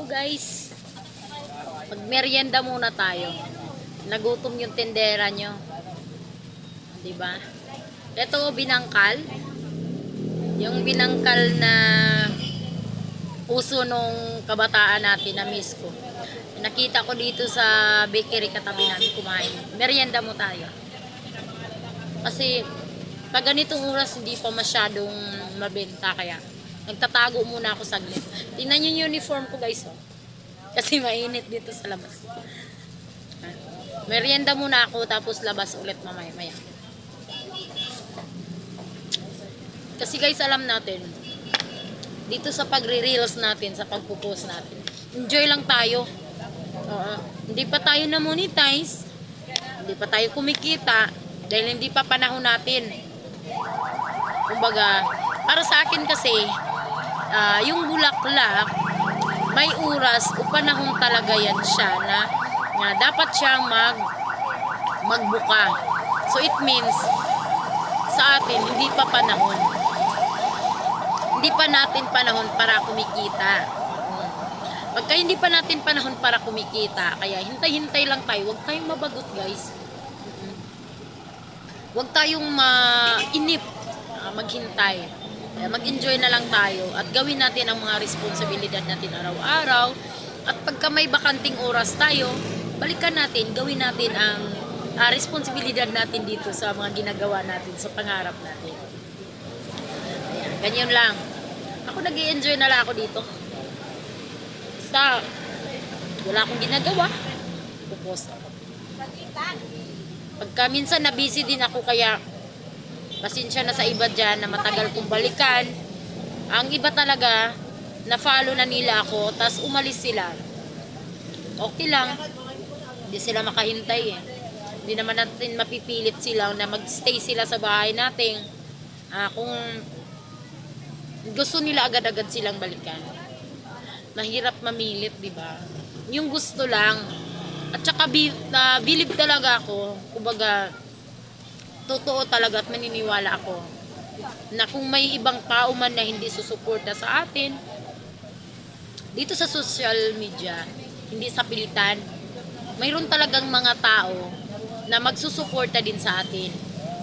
guys. Magmerienda muna tayo. Nagutom yung tendera nyo. Diba? Ito binangkal. Yung binangkal na uso nung kabataan natin na miss ko. Nakita ko dito sa bakery katabi namin kumain. Merienda mo tayo. Kasi pag ganitong oras hindi pa masyadong mabenta kaya nagtatago muna ako saglit. Tingnan yung uniform ko guys oh. Kasi mainit dito sa labas. Merienda muna ako tapos labas ulit mamaya-maya. Kasi guys alam natin dito sa pagre-reels natin, sa pagpo-post natin, enjoy lang tayo. Hindi pa tayo na monetize. Hindi pa tayo kumikita dahil hindi pa panahon natin. Kumbaga, para sa akin kasi yung bulaklak may oras o panahon talaga yan siya na dapat siyang magbuka. So it means sa atin hindi pa panahon. Hindi pa natin panahon para kumikita. Pagka hindi pa natin panahon para kumikita, kaya hintay-hintay lang tayo. Huwag tayong mabagot guys. Huwag tayong mainip, maghintay. Mag-enjoy na lang tayo at gawin natin ang mga responsibilidad natin araw-araw. At pagka may bakanting oras tayo, balikan natin, gawin natin ang responsibilidad natin dito sa mga ginagawa natin, sa pangarap natin. Ayan, ganyan lang. Ako nag-i-enjoy na lang ako dito. Basta, wala akong ginagawa. Pupost ako. Pagka minsan na busy din ako kaya pasensya na sa iba dyan na matagal kong balikan. Ang iba talaga, na-follow na nila ako, tas umalis sila. Okay lang. Hindi sila makahintay eh. Hindi naman natin mapipilit sila na magstay sila sa bahay natin. Kung gusto nila agad-agad silang balikan. Mahirap mamilit, di ba? Yung gusto lang. At saka bilib talaga ako. Kumbaga, totoo talaga at maniniwala ako na kung may ibang tao man na hindi susuporta sa atin dito sa social media, hindi sa pilitan, mayroon talagang mga tao na magsusuporta din sa atin.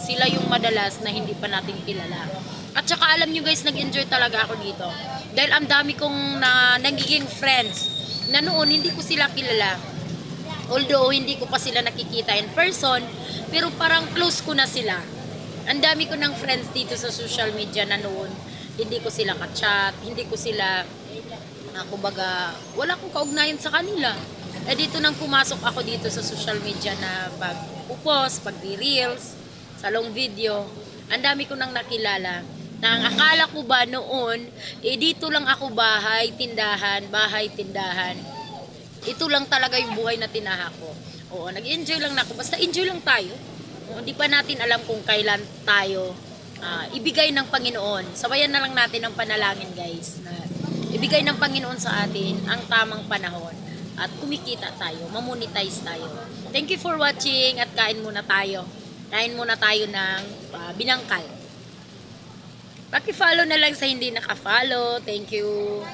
Sila yung madalas na hindi pa natin kilala. At saka alam nyo guys, nag-enjoy talaga ako dito dahil ang dami kong nagiging friends na noon hindi ko sila kilala. Although hindi ko pa sila nakikita in person, pero parang close ko na sila. Ang dami ko ng friends dito sa social media na noon hindi ko sila ka-chat, hindi ko sila kumbaga wala akong kaugnayan sa kanila. Dito nang pumasok ako dito sa social media na pag-post, pag-reels, sa long video, ang dami ko nang nakilala. Na ang akala ko ba noon, dito lang ako bahay, tindahan. Ito lang talaga yung buhay na tinaha ko. Oo, nag-enjoy lang na ako. Basta enjoy lang tayo. Hindi pa natin alam kung kailan tayo ibigay ng Panginoon. Sabayan na lang natin ang panalangin guys. Na ibigay ng Panginoon sa atin ang tamang panahon. At kumikita tayo, mamonetize tayo. Thank you for watching at kain muna tayo. Kain muna tayo ng binangkal. Paki-follow na lang sa hindi naka-follow. Thank you.